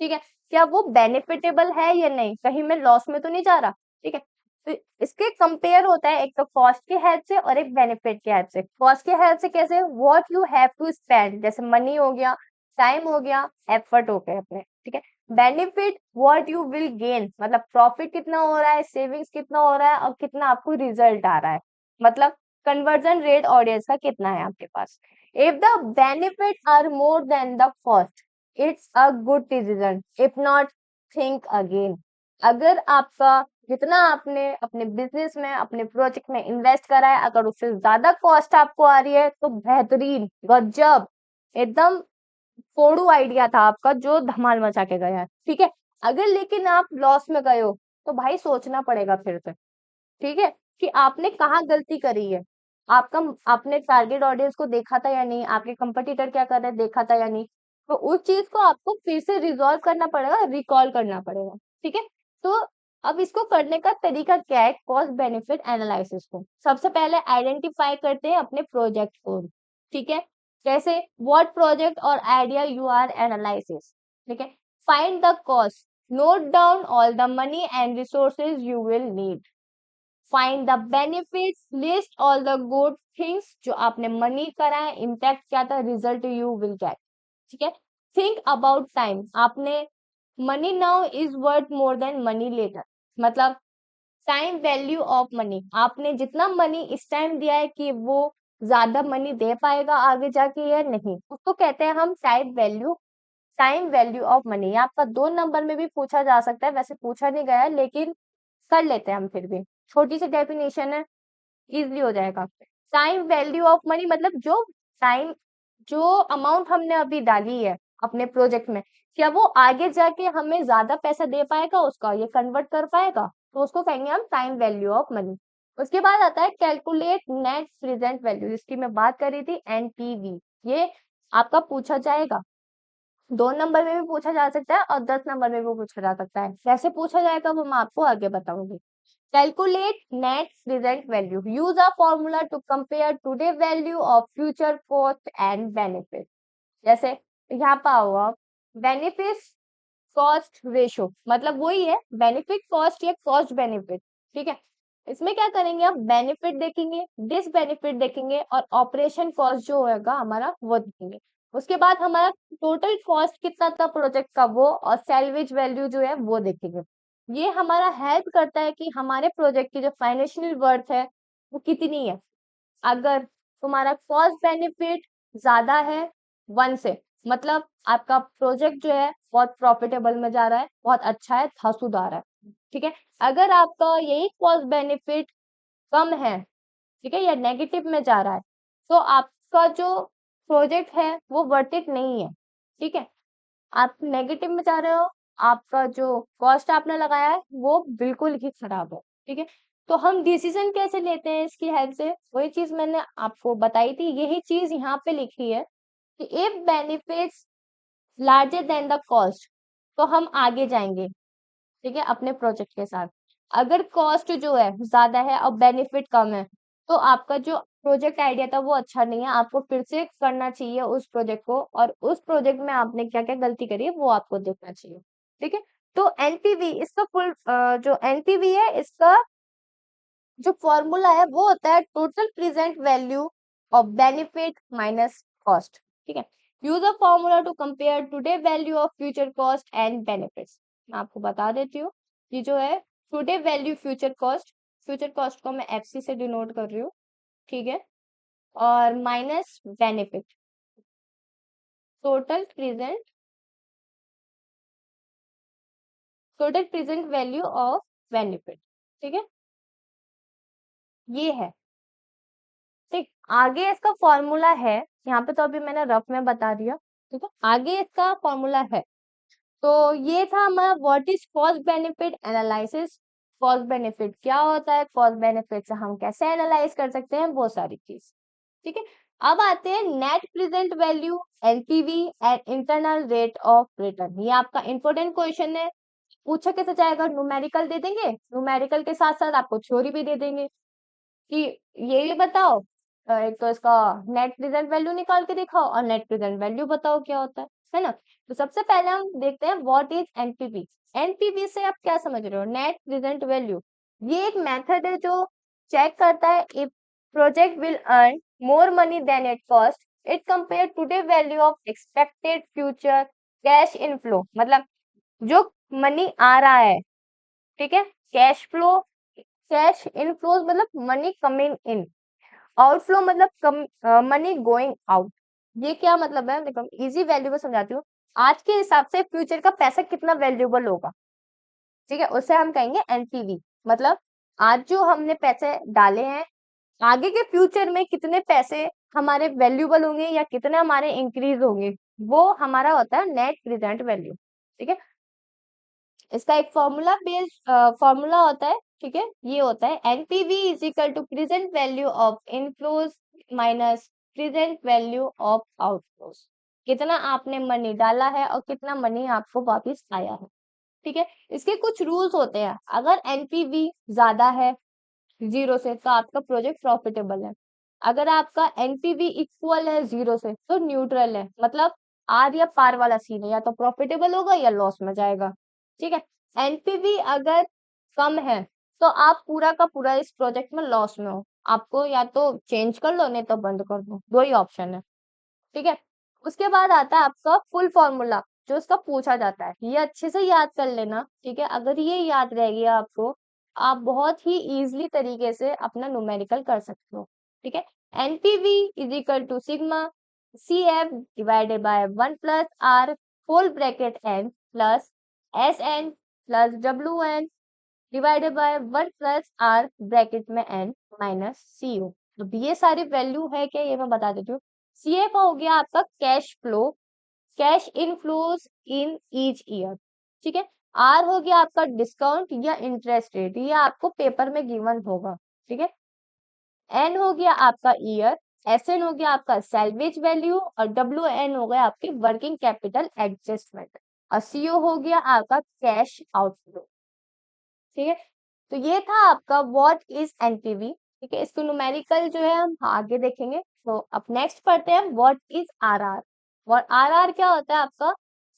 ठीक है, क्या वो बेनिफिटेबल है या नहीं, कहीं मैं लॉस में तो नहीं जा रहा। ठीक है, तो इसके कंपेयर होता है एक तो कॉस्ट के हेल्प से और एक बेनिफिट के हेल्प से। कॉस्ट के हेल्प से कैसे, what you have to spend, जैसे मनी हो गया, टाइम हो गया, एफर्ट हो गए अपने। ठीक है, benefit what you will gain, मतलब प्रॉफिट कितना हो रहा है, सेविंग्स कितना हो रहा है और कितना आपको रिजल्ट आ रहा है, मतलब कन्वर्जन रेट ऑडियंस का कितना है आपके पास। If the benefit are more than the cost, it's a good decision, if not think again. अगर आपका जितना आपने अपने बिजनेस में अपने प्रोजेक्ट में इन्वेस्ट करा है, अगर उससे ज्यादा कॉस्ट आपको आ रही है तो बेहतरीन, गजब, एकदम फोड़ू आइडिया था आपका जो धमाल मचा के गया है, ठीक है। अगर लेकिन आप लॉस में गए हो तो भाई सोचना पड़ेगा फिर से, ठीक है, कि आपने कहाँ गलती करी है। आपका आपने टारगेट ऑडियंस को देखा था या नहीं, आपके कंपटीटर क्या कर रहे हैं देखा था या नहीं। तो उस चीज को आपको फिर से रिजॉल्व करना पड़ेगा, रिकॉल करना पड़ेगा, ठीक है। तो अब इसको करने का तरीका क्या है, कॉस्ट बेनिफिट एनालिसिस को सबसे पहले आइडेंटिफाई करते हैं अपने प्रोजेक्ट को, ठीक है। जैसे व्हाट प्रोजेक्ट और आइडिया यू आर एनालिसिस, ठीक है। Find the cost, note down all the money and resources you will need. Find the benefits, list all the good things जो आपने मनी करा है, इम्पैक्ट क्या था, रिजल्ट यू विल गेट, ठीक है। थिंक अबाउट टाइम, आपने money now is worth more than money later, मतलब टाइम वैल्यू ऑफ मनी, आपने जितना मनी इस टाइम दिया है कि वो ज्यादा मनी दे पाएगा आगे जाके या नहीं, उसको कहते हैं हम टाइम वैल्यू ऑफ मनी। आपका 2 नंबर में भी पूछा जा सकता है, वैसे पूछा नहीं गया है लेकिन कर लेते हैं हम फिर भी, छोटी सी डेफिनेशन है, इजिली हो जाएगा। टाइम वैल्यू ऑफ मनी मतलब टाइम जो अमाउंट हमने अभी डाली है अपने प्रोजेक्ट में, क्या वो आगे जाके हमें ज्यादा पैसा दे पाएगा, उसका ये कन्वर्ट कर पाएगा, तो उसको कहेंगे हम टाइम वैल्यू ऑफ मनी। उसके बाद आता है कैलकुलेट नेट प्रेजेंट वैल्यू, जिसकी मैं बात कर रही थी, एनपीवी। ये आपका पूछा जाएगा, 2 नंबर में भी पूछा जा सकता है और 10 नंबर में भी पूछा जा सकता है। कैसे पूछा जाएगा वो मैं आपको आगे बताऊंगी। Calculate net present value. Use a formula to compare today value of future cost and benefit. जैसे यहाँ पर हुआ बेनिफिट कॉस्ट रेशो, मतलब वही है बेनिफिट कॉस्ट या कॉस्ट बेनिफिट, ठीक है। इसमें क्या करेंगे, आप बेनिफिट देखेंगे, डिस बेनिफिट देखेंगे और ऑपरेशन कॉस्ट जो होगा हमारा वो देखेंगे। उसके बाद हमारा टोटल कॉस्ट कितना था प्रोजेक्ट का वो, और सैलवेज वैल्यू जो है वो देखेंगे। ये हमारा हेल्प करता है कि हमारे प्रोजेक्ट की जो फाइनेंशियल वर्थ है वो कितनी है। अगर तुम्हारा कॉस्ट बेनिफिट ज्यादा है 1 से, मतलब आपका प्रोजेक्ट जो है बहुत प्रॉफिटेबल में जा रहा है, बहुत अच्छा है, धांसूदार है, ठीक है। अगर आपका यही कॉस्ट बेनिफिट कम है, ठीक है, या नेगेटिव में जा रहा है, तो आपका जो प्रोजेक्ट है वो वर्थ इट नहीं है, ठीक है। आप नेगेटिव में जा रहे हो, आपका जो कॉस्ट आपने लगाया है वो बिल्कुल ही खराब है, ठीक है। तो हम डिसीजन कैसे लेते हैं इसकी हेल्प से, वही चीज मैंने आपको बताई थी, यही चीज यहाँ पे लिखी है कि if benefits larger than the cost, तो हम आगे जाएंगे, ठीक है, अपने प्रोजेक्ट के साथ। अगर कॉस्ट जो है ज्यादा है और बेनिफिट कम है, तो आपका जो प्रोजेक्ट आइडिया था वो अच्छा नहीं है, आपको फिर से करना चाहिए उस प्रोजेक्ट को, और उस प्रोजेक्ट में आपने क्या क्या गलती करी है वो आपको देखना चाहिए, ठीक है। तो एनपीवी इसका फुल जो एनपीवी है इसका जो फॉर्मूला है वो होता है total present value of benefit minus cost, ठीक है। Use a formula to compare today value of future cost and benefits. मैं आपको बता देती हूँ, ये जो है टुडे वैल्यू फ्यूचर कॉस्ट को मैं एफसी से डिनोट कर रही हूँ, ठीक है, और minus benefit, total present total present value of benefit, ठीक है, ये है, ठीक। आगे इसका फॉर्मूला है, यहाँ पे तो अभी मैंने रफ में बता दिया, ठीक है, आगे इसका फॉर्मूला है। तो ये था हमारा what is cost benefit analysis. Cost benefit क्या होता है, कॉस्ट बेनिफिट से हम कैसे एनालाइज कर सकते हैं, वो सारी चीज, ठीक है। अब आते हैं net present value, NPV and internal rate of return. ये आपका इंपॉर्टेंट क्वेश्चन है, पूछा कैसे जाएगा, न्यूमेरिकल दे देंगे, न्यूमेरिकल के साथ साथ आपको थ्योरी भी दे देंगे कि ये भी बताओ, एक तो इसका नेट प्रेजेंट वैल्यू निकाल के दिखाओ और नेट प्रेजेंट वैल्यू बताओ क्या होता है ना। तो सबसे पहले हम देखते हैं व्हाट इज एनपीवी। एनपीवी से आप क्या समझ रहे हो, नेट प्रेजेंट वैल्यू, ये एक मेथड है जो चेक करता है if project will earn more money than it cost, it compare today value of expected future cash inflow, मतलब जो मनी आ रहा है, ठीक है, कैश फ्लो, कैश इनफ्लोज मतलब मनी कमिंग इन, आउटफ्लो मतलब मनी गोइंग आउट, ये क्या मतलब है, देखो इजी वैल्यू में समझाती हूँ। आज के हिसाब से फ्यूचर का पैसा कितना वैल्यूएबल होगा, ठीक है, उसे हम कहेंगे एनपीवी। मतलब आज जो हमने पैसे डाले हैं, आगे के फ्यूचर में कितने पैसे हमारे वैल्यूएबल होंगे या कितने हमारे इंक्रीज होंगे, वो हमारा होता है नेट प्रेजेंट वैल्यू। ठीक है, इसका एक फॉर्मूला होता है, ठीक है, ये होता है NPV is equal to present value of inflows minus present value of outflows. कितना आपने मनी डाला है और कितना मनी आपको वापस आया है। ठीक है, इसके कुछ रूल्स होते हैं। अगर एनपीवी ज्यादा है 0 से तो आपका प्रोजेक्ट प्रॉफिटेबल है। अगर आपका एनपीवी इक्वल है 0 से तो न्यूट्रल है, मतलब आर या पार वाला सीन है, या तो प्रॉफिटेबल होगा या लॉस में जाएगा। ठीक है, एनपीवी अगर कम है तो आप पूरा का पूरा इस प्रोजेक्ट में लॉस में हो, आपको या तो चेंज कर लो नहीं तो बंद कर दो, दो ही ऑप्शन है। ठीक है, उसके बाद आता है आपका फुल फॉर्मूला जो इसका पूछा जाता है, ये अच्छे से याद कर लेना। ठीक है, अगर ये याद रह गया आपको, आप बहुत ही इजीली तरीके से अपना न्यूमेरिकल कर सकते हो। ठीक है, NPV is equal to sigma C F divided by 1 plus R whole bracket N plus S N plus W N divided by 1 plus R bracket में एन माइनस सी ओ। अब ये सारी वैल्यू है क्या, ये मैं बता देती हूँ। सीए का हो गया आपका cash flow, cash inflows in each year. ठीक है, आर हो गया आपका डिस्काउंट या इंटरेस्ट रेट, ये आपको पेपर में गिवन होगा। ठीक है, एन हो गया आपका ईयर, एस एन हो गया आपका सैलवेज वैल्यू और डब्ल्यू एन हो गया आपकी वर्किंग कैपिटल एडजस्टमेंट और सीओ हो गया आपका कैश आउटफ्लो। ठीक है, तो ये था आपका व्हाट इज एनपीवी। ठीक है, इसको न्यूमेरिकल जो है हम आगे देखेंगे। तो अब नेक्स्ट पढ़ते हैं व्हाट इज आरआर। और आरआर क्या होता है आपका,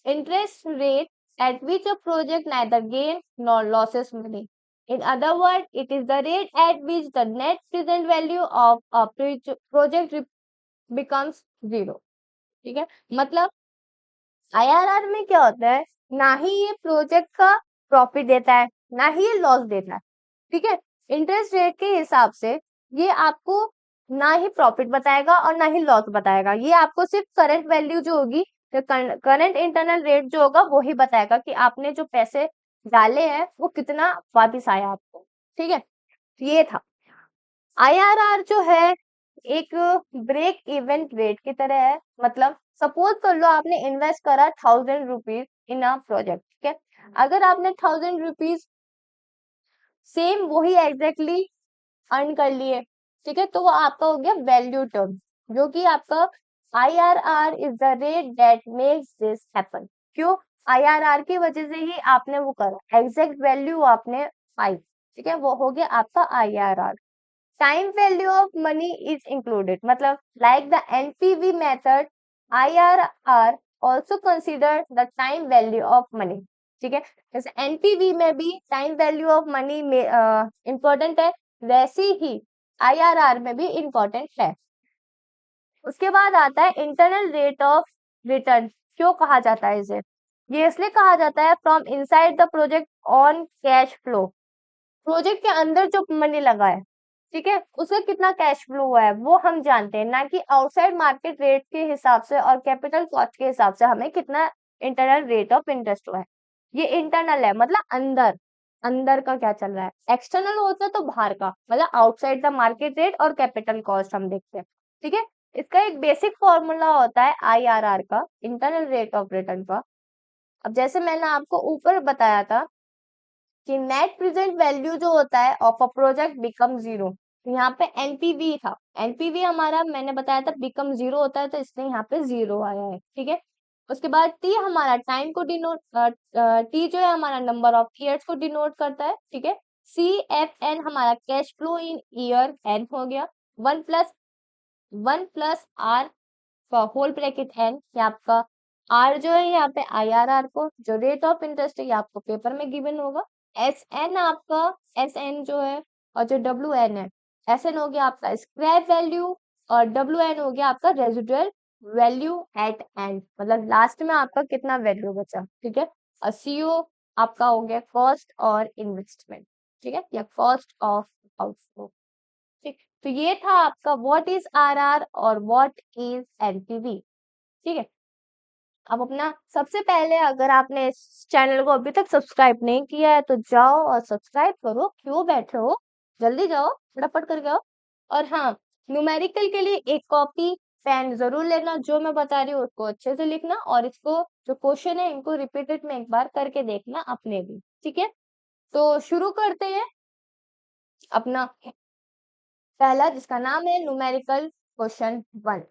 interest rate at which a project neither gain nor losses money. In other word it is the rate at which the net present value of a project becomes zero. ठीक है, मतलब IRR में क्या होता है, ना ही ये प्रोजेक्ट का प्रॉफिट देता है ना ही ये लॉस देता है। ठीक है, इंटरेस्ट रेट के हिसाब से ये आपको ना ही प्रॉफिट बताएगा और ना ही लॉस बताएगा, ये आपको सिर्फ करंट वैल्यू जो होगी, करंट इंटरनल रेट जो होगा वो ही बताएगा कि आपने जो पैसे डाले हैं वो कितना वापस आया आपको। ठीक है, ये था आईआरआर जो है, एक ब्रेक इवेंट रेट की तरह है। मतलब सपोज कर लो आपने इन्वेस्ट करा 1000 रुपीज इन अ प्रोजेक्ट। ठीक है, अगर आपने 1000 रुपीज सेम वही एग्जैक्टली अर्न कर लिए, ठीक है, तो वो आपका हो गया वैल्यू टर्म, जो कि आपका IRR is the rate that makes this happen. क्यों, आईआरआर की वजह से ही आपने वो करा, एग्जैक्ट वैल्यू आपने पाई। ठीक है, वो हो गया आपका IRR. Time value of money is included, मतलब like the NPV method IRR also consider the time value of money. ठीक है, जैसे एनपीवी में भी टाइम वैल्यू ऑफ मनी में इंपॉर्टेंट है, वैसे ही आईआरआर में भी इंपॉर्टेंट है। उसके बाद आता है इंटरनल रेट ऑफ रिटर्न। क्यों कहा जाता है इसे, ये इसलिए कहा जाता है from inside the project on cash flow. Project के अंदर जो मनी लगा है, ठीक है, उसका कितना कैश फ्लो हुआ है वो हम जानते हैं, ना कि आउटसाइड मार्केट रेट के हिसाब से और कैपिटल कॉस्ट के हिसाब से हमें कितना इंटरनल रेट ऑफ इंटरेस्ट हुआ है। ये इंटरनल है, मतलब अंदर अंदर का क्या चल रहा है। एक्सटर्नल होता है तो बाहर का, मतलब आउटसाइड द मार्केट रेट और कैपिटल कॉस्ट हम देखते हैं। ठीक है, इसका एक बेसिक फॉर्मूला होता है आईआरआर का, इंटरनल रेट ऑफ रिटर्न का। अब जैसे मैंने आपको ऊपर बताया था कि नेट प्रेजेंट वैल्यू जो होता है of a project become zero, यहाँ पे एनपीवी था, एनपीवी हमारा मैंने बताया था बिकम जीरो होता है, तो इसलिए यहाँ पे जीरो आया है। ठीक है, उसके बाद टी हमारा टाइम को डिनोट, टी जो है हमारा नंबर ऑफ ईयर्स को डिनोट करता है। ठीक है, सी एफ एन हमारा cash flow in year N हो गया, वन प्लस आर का होल ब्रैकेट एन, ये आपका आर जो है यहाँ पे आईआरआर को जो रेट ऑफ इंटरेस्ट है ये आपको पेपर में गिवन होगा। एस एन आपका, एस एन जो है और जो डब्ल्यू एन है, एस एन हो गया आपका स्क्रैप वैल्यू और डब्ल्यू एन हो गया आपका रेजिडुअल वैल्यू एट एंड, मतलब लास्ट में आपका कितना वैल्यू बचा। ठीक है, और सीओ आपका हो गया कॉस्ट और इन्वेस्टमेंट। ठीक है, या कॉस्ट ऑफ आउटफ्लो। ठीक, तो ये था आपका व्हाट इज आरआर और व्हाट इज एनपीवी। ठीक है, अब अपना सबसे पहले अगर आपने इस चैनल को अभी तक सब्सक्राइब नहीं किया है तो जाओ और सब्सक्राइब करो, क्यों बैठे हो, जल्दी जाओ, फटाफट करके आओ। और हाँ, न्यूमेरिकल के लिए एक कॉपी पेन जरूर लेना, जो मैं बता रही हूँ उसको अच्छे से लिखना, और इसको जो क्वेश्चन है इनको रिपीटेड में एक बार करके देखना अपने भी। ठीक है, तो शुरू करते हैं अपना पहला, जिसका नाम है न्यूमेरिकल क्वेश्चन 1।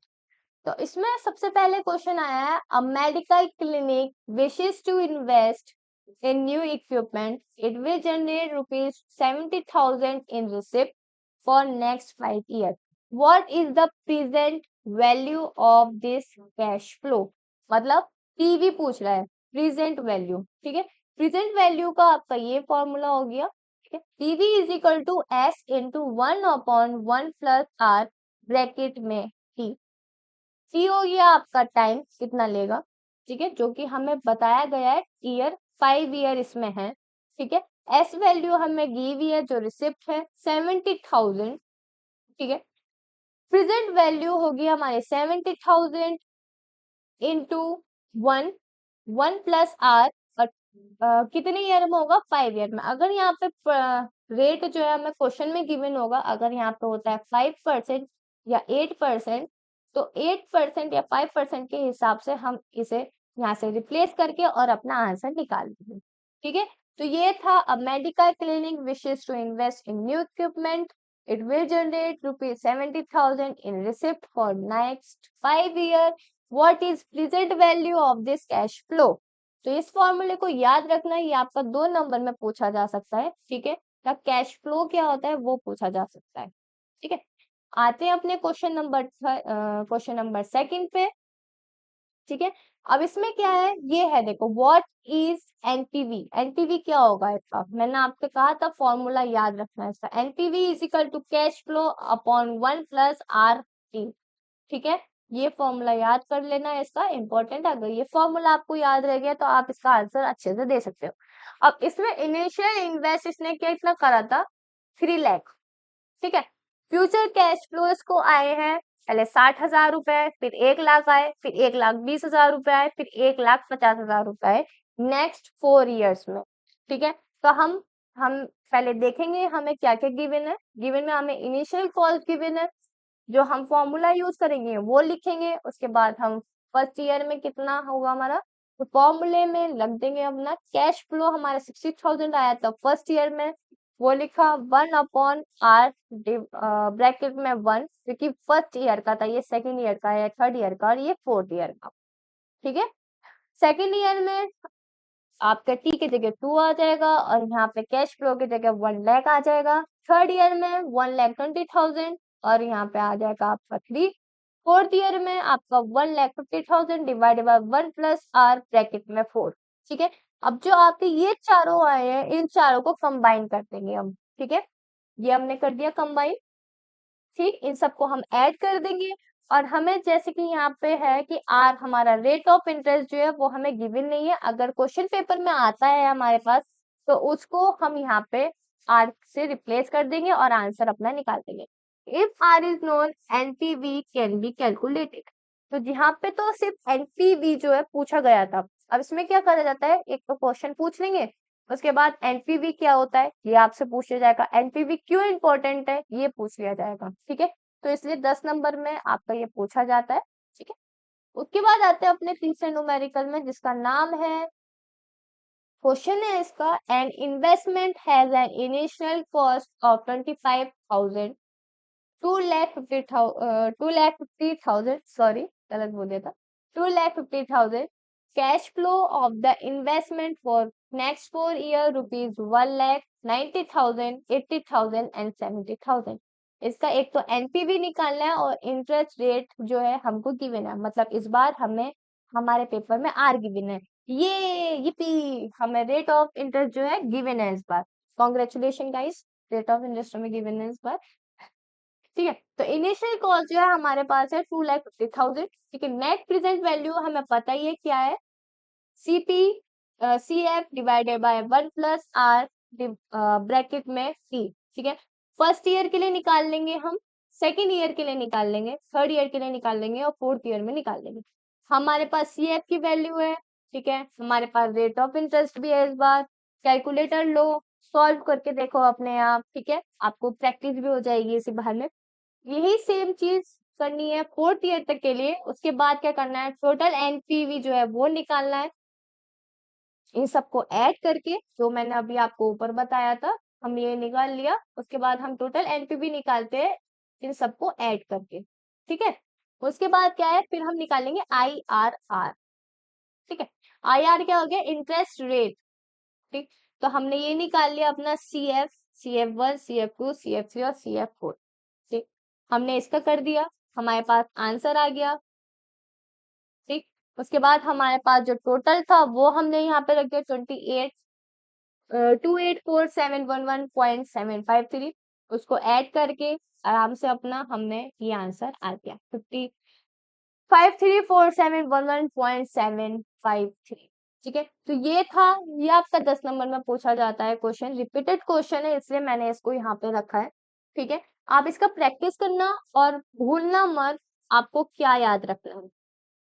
तो इसमें सबसे पहले क्वेश्चन आया है, a medical clinic wishes to invest in new equipment, it will generate rupees 70,000 in receipt for next 5 years, what is the present value of this cash flow. मतलब पीवी पूछ रहा है, प्रेजेंट वैल्यू। ठीक है, present value का आपका ये formula हो गया, PV is equal to S into 1/1 plus R, bracket में टी। टी हो गया आपका टाइम कितना लेगा, ठीक है, जो कि हमें बताया गया है ईयर, 5 ईयर इसमें है। ठीक है, एस वैल्यू हमें गिव है जो रिसिप्ट है 70,000। ठीक है, प्रेजेंट वैल्यू होगी हमारे 70,000 इंटू 1 प्लस आर, और कितने ईयर में होगा, 5 ईयर में। अगर यहाँ पे रेट जो है हमें क्वेश्चन में गिवन होगा, अगर यहाँ पे होता है 5% या 8%, तो 8% या 5% के हिसाब से हम इसे यहाँ से रिप्लेस करके और अपना आंसर निकाल देंगे। ठीक है, तो ये था, a medical clinic wishes to invest in new equipment, it will generate rupees 70,000 in receipt for next 5 year, what is present value of this cash flow. तो इस फॉर्मूले को याद रखना, ये आपका 2 नंबर में पूछा जा सकता है। ठीक है, या कैश फ्लो क्या होता है वो पूछा जा सकता है। ठीक है, आते हैं अपने क्वेश्चन नंबर सेकंड पे। ठीक है, अब इसमें क्या है, ये है, देखो, व्हाट इज एनपीवी। एनपीवी क्या होगा इसका, मैंने आपको कहा था फॉर्मूला याद रखना है इसका, NPV is equal to cash flow upon 1 plus R T. ठीक है, ये फॉर्मूला याद कर लेना है, इसका इंपॉर्टेंट। अगर ये फॉर्मूला आपको याद रह गया तो आप इसका आंसर अच्छे से दे सकते हो। अब इसमें इनिशियल इन्वेस्ट इसने क्या इतना करा था, 3 लाख। ठीक है, फ्यूचर कैश फ्लोज को आए हैं पहले 60,000 रुपए, फिर 1 लाख आए, फिर 1,20,000 रुपए आए, फिर 1,50,000 रुपए आए नेक्स्ट 4 ईयर्स में। ठीक है, तो हम पहले देखेंगे हमें क्या क्या गिवन है। गिवन में हमें इनिशियल कॉस्ट गिवन है, जो हम फॉर्मूला यूज करेंगे वो लिखेंगे। उसके बाद हम फर्स्ट ईयर में कितना होगा हमारा, तो फॉर्मूले में लग देंगे अपना कैश फ्लो, हमारा 60,000 आया था फर्स्ट ईयर में, वो लिखा 1/r, ब्रैकेट में 1, क्योंकि फर्स्ट ईयर का था, ये सेकेंड ईयर का है, थर्ड ईयर का, और ये फोर्थ ईयर का। ठीक है, सेकेंड ईयर में आपका टी की जगह 2 आ जाएगा, और यहाँ पे कैश फ्लो की जगह 1 लाख आ जाएगा। थर्ड ईयर में 1,20,000, और यहाँ पे आ जाएगा आपका 3। फोर्थ ईयर में आपका 1,50,000 divided by 1 plus R, bracket में 4। ठीक है, अब जो आपके ये चारों आए हैं, इन चारों को कंबाइन कर देंगे हम। ठीक है, ये हमने कर दिया कंबाइन। ठीक, इन सबको हम ऐड कर देंगे, और हमें जैसे कि यहाँ पे है कि आर, हमारा रेट ऑफ इंटरेस्ट जो है वो हमें गिवन नहीं है, अगर क्वेश्चन पेपर में आता है हमारे पास तो उसको हम यहाँ पे आर से रिप्लेस कर देंगे और आंसर अपना निकाल देंगे। If R is known, NPV can be calculated. तो यहाँ पे तो सिर्फ एनपीवी जो है पूछा गया था। अब इसमें क्या करा जाता है, एक तो क्वेश्चन पूछ लेंगे, उसके बाद एनपीवी क्या होता है ये आपसे पूछ लिया जाएगा, एनपीवी क्यों इंपॉर्टेंट है ये पूछ लिया जाएगा। ठीक है, तो इसलिए 10 नंबर में आपका ये पूछा जाता है। ठीक है, उसके बाद आते हैं अपने तीसरे न्यूमेरिकल में, जिसका नाम है, क्वेश्चन है इसका, an investment has an initial cost of 25,000, 2,50,000, sorry गलत बोल दिया था, 2,50,000, cash flow of the investment for next 4 year rupees 1,90,000, 80,000 and 70,000। इसका एक तो एनपीवी निकालना है, और इंटरेस्ट रेट जो है हमको गिवन है, मतलब इस बार हमें हमारे पेपर में आर गिवन है। ये पी हमें रेट ऑफ इंटरेस्ट जो है गिवन है इस बार। Congratulation guys, rate of interest हमें गिवन है इस बार। ठीक है, तो इनिशियल कॉस्ट जो है हमारे पास है 2,50,000। ठीक है, नेट प्रेजेंट वैल्यू हमें पता ही है क्या है, CP C F divided by 1 plus R, bracket में सी। ठीक है, फर्स्ट ईयर के लिए निकाल लेंगे हम, सेकेंड ईयर के लिए निकाल लेंगे, थर्ड ईयर के लिए निकाल लेंगे और फोर्थ ईयर में निकाल लेंगे। हमारे पास सीएफ की वैल्यू है, ठीक है, हमारे पास रेट ऑफ इंटरेस्ट भी है। इस बार कैलकुलेटर लो, सॉल्व करके देखो अपने आप, ठीक है, आपको प्रैक्टिस भी हो जाएगी इसी बहाने। यही सेम चीज करनी है फोर्थ ईयर तक के लिए। उसके बाद क्या करना है, टोटल एनपीवी जो है वो निकालना है। इन सबको ऐड करके, जो मैंने अभी आपको ऊपर बताया था, हम ये निकाल लिया। उसके बाद हम टोटल एनपीवी निकालते हैं इन सबको ऐड करके, ठीक है। उसके बाद क्या है, फिर हम निकालेंगे आईआरआर, ठीक है। आईआर क्या हो गया, इंटरेस्ट रेट, ठीक। तो हमने ये निकाल लिया अपना सीएफ, CF1, CF2, CF3 और CF4, ठीक। हमने इसका कर दिया, हमारे पास आंसर आ गया, ठीक। उसके बाद हमारे पास जो टोटल था वो हमने यहाँ पे रख दिया 28,284,711.753। उसको ऐड करके आराम से अपना हमने ये आंसर आ गया 55,34711.753, ठीक है। तो ये था, ये आपका 10 नंबर में पूछा जाता है क्वेश्चन, रिपीटेड क्वेश्चन है इसलिए मैंने इसको यहाँ पे रखा है, ठीक है। आप इसका प्रैक्टिस करना और भूलना मत, आपको क्या याद रखना है,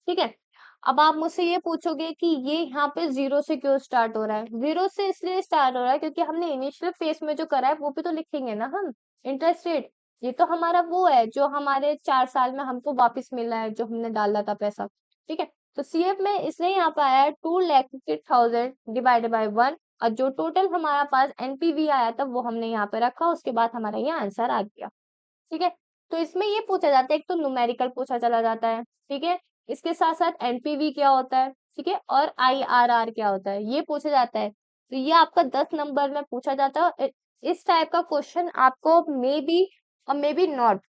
ठीक है। अब आप मुझसे ये पूछोगे कि ये यहाँ पे जीरो से क्यों स्टार्ट हो रहा है। जीरो से इसलिए स्टार्ट हो रहा है क्योंकि हमने इनिशियल फेज में जो करा है वो भी तो लिखेंगे ना हम, इंटरेस्ट रेट। ये तो हमारा वो है जो हमारे 4 साल में हमको वापस मिला है, जो हमने डाला था पैसा, ठीक है। तो सीएफ में इसलिए यहाँ पे आया है 2,50,000 डिवाइडेड बाई 1, और जो टोटल हमारा पास एनपीवी आया था वो हमने यहाँ पे रखा, उसके बाद हमारा ये आंसर आ गया, ठीक है। तो इसमें ये पूछा जाता है, एक तो न्यूमेरिकल पूछा चला जाता है, ठीक है, इसके साथ साथ एनपीवी क्या होता है, ठीक है, और आईआरआर क्या होता है ये पूछा जाता है। तो ये आपका 10 नंबर में पूछा जाता है। इस टाइप का क्वेश्चन आपको मे बी और मे बी नॉट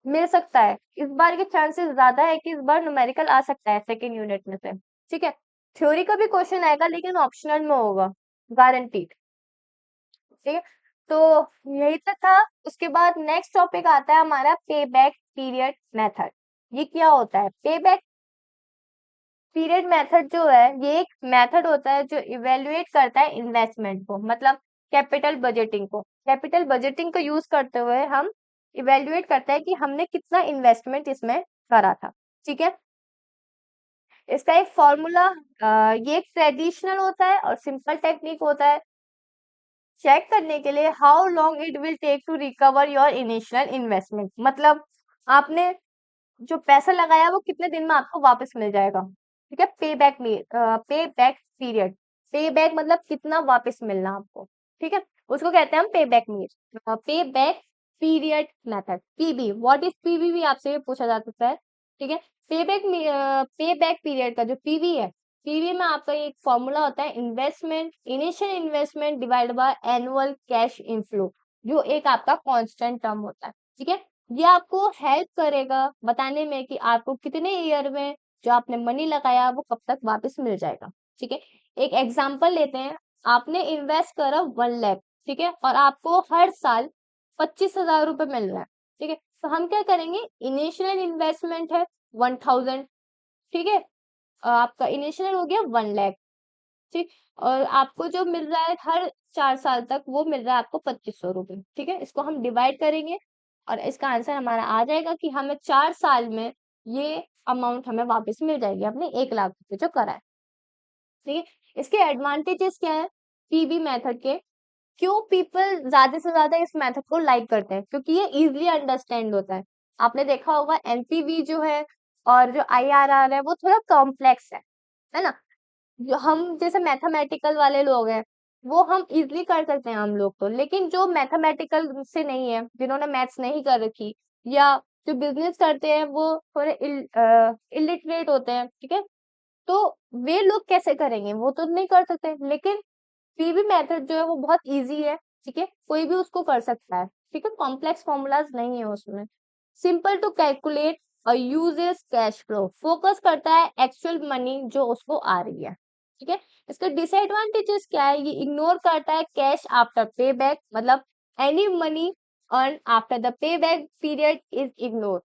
मिल सकता है। इस बार के चांसेस ज्यादा है कि इस बार न्यूमेरिकल आ सकता है सेकेंड यूनिट में से, ठीक है। थ्योरी का भी क्वेश्चन आएगा लेकिन ऑप्शनल में होगा, गारंटीड, ठीक है। तो यही तक था। उसके बाद नेक्स्ट टॉपिक आता है हमारा पे बैक पीरियड मेथड। ये क्या होता है, पे बैक पीरियड मेथड जो है, ये एक मेथड होता है जो इवेल्युएट करता है इन्वेस्टमेंट को, मतलब कैपिटल बजटिंग को। कैपिटल बजटिंग को यूज करते हुए हम इवेल्युएट करते हैं कि हमने कितना इन्वेस्टमेंट इसमें करा था, ठीक है। इसका एक फॉर्मूला, ये एक ट्रेडिशनल होता है और सिंपल टेक्निक होता है चेक करने के लिए how long it will take to recover your initial investment. मतलब आपने जो पैसा लगाया वो कितने दिन में आपको वापस मिल जाएगा, ठीक है। पे बैक पीरियड, पे बैक मतलब कितना वापस मिलना आपको, ठीक है, उसको कहते हैं हम pay back period method, PB. What is PB भी आपसे ये पूछा जा सकता है, ठीक है। पे बैक पीरियड का जो पीवी है, पीवी में आपका एक फॉर्मूला होता है investment, initial investment divide by annual cash inflow, जो एक आपका कांस्टेंट टर्म होता है, ठीक है। ये आपको हेल्प करेगा बताने में कि आपको कितने ईयर में जो आपने मनी लगाया वो कब तक वापस मिल जाएगा, ठीक है। एक एग्जांपल लेते हैं, आपने इन्वेस्ट करा 1 लाख, ठीक है, और आपको हर साल 25,000 रुपए मिल रहा है, ठीक है। तो हम क्या करेंगे, इनिशियल इन्वेस्टमेंट है 1,000, ठीक है, आपका इनिशियल हो गया 1 लाख, ठीक। और आपको जो मिल रहा है हर 4 साल तक वो मिल रहा है आपको 2500 रुपए, ठीक है। इसको हम डिवाइड करेंगे और इसका आंसर हमारा आ जाएगा कि हमें 4 साल में ये अमाउंट हमें वापस मिल जाएगी अपने 1 लाख रुपए जो करा है, ठीक है। इसके एडवांटेजेस क्या है पीबी मेथड के, क्यों पीपल ज्यादा से ज्यादा इस मेथड को लाइक करते हैं, क्योंकि ये इजिली अंडरस्टैंड होता है। आपने देखा होगा एनपीवी जो है और जो आईआरआर है वो थोड़ा कॉम्प्लेक्स है ना। जो हम जैसे मैथमेटिकल वाले लोग हैं वो हम इजिली कर सकते हैं हम लोग तो, लेकिन जो मैथमेटिकल से नहीं है, जिन्होंने मैथ्स नहीं कर रखी या जो बिजनेस करते हैं वो थोड़े इलिटरेट होते हैं, ठीक है, तो वे लोग कैसे करेंगे, वो तो नहीं कर सकते। लेकिन पीवी मेथड जो है वो बहुत इजी है, ठीक है, कोई भी उसको कर सकता है, ठीक है, कॉम्प्लेक्स फॉर्मूलाज नहीं है उसमें, सिंपल टू कैलकुलेट और यूजेस कैश फ्लो, फोकस करता है एक्चुअल मनी जो उसको आ रही है, ठीक है। इसका डिसएडवांटेजेस क्या है, ये इग्नोर करता है कैश आफ्टर पे बैक, मतलब any money earn after the pay back period is ignore,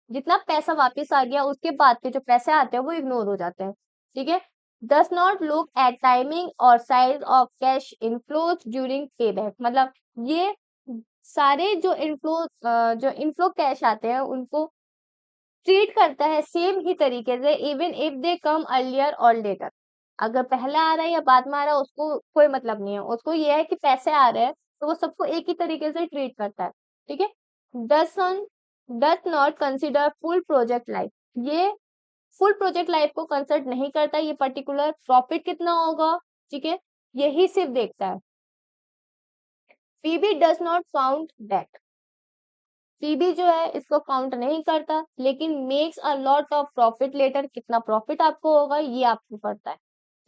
जितना पैसा वापस आ गया उसके बाद के जो पैसे आते हैं वो इग्नोर हो जाते हैं, ठीक है। Does not look at timing और size of cash inflows during payback, मतलब ये सारे जो इनफ्लो कैश आते हैं उनको ट्रीट करता है सेम ही तरीके से, even if they come earlier और लेटर। अगर पहले आ रहा है या बाद में आ रहा है उसको कोई मतलब नहीं है, उसको ये है कि पैसे आ रहे हैं तो वो सबको एक ही तरीके से ट्रीट करता है। ठीक है। Does not consider full project life, ये फुल प्रोजेक्ट लाइफ को कंसिडर नहीं करता, ये पर्टिकुलर प्रॉफिट कितना होगा, ठीक है, यही सिर्फ देखता है। PB does not count that, PB जो है इसको काउंट नहीं करता, लेकिन makes a lot of profit later, कितना प्रॉफिट आपको होगा ये आपको पता है।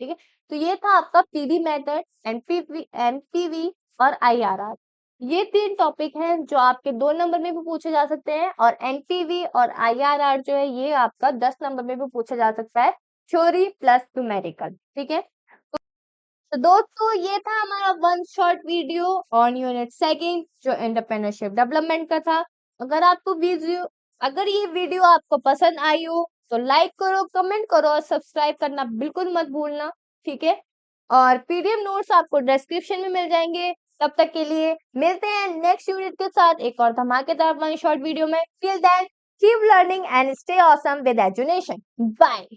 ठीक है। तो ये था आपका पीबी मेथड, एमपीवी और आईआरआर। ये 3 टॉपिक हैं जो आपके 2 नंबर में भी पूछे जा सकते हैं, और एनपीवी और आईआरआर जो है ये आपका 10 नंबर में भी पूछा जा सकता है, थ्योरी प्लस न्यूमेरिकल। ठीक है। तो दोस्तों ये था हमारा one short video on unit second जो एंटरप्रेन्योरशिप डेवलपमेंट का था। अगर ये वीडियो आपको पसंद आई हो तो लाइक करो, कमेंट करो और सब्सक्राइब करना बिल्कुल मत भूलना। ठीक है। और पीडीएफ नोट्स आपको डिस्क्रिप्शन में मिल जाएंगे। तब तक के लिए मिलते हैं नेक्स्ट यूनिट के साथ एक और धमाकेदार वन शॉर्ट वीडियो में। Till then keep learning and stay awesome with education. Bye.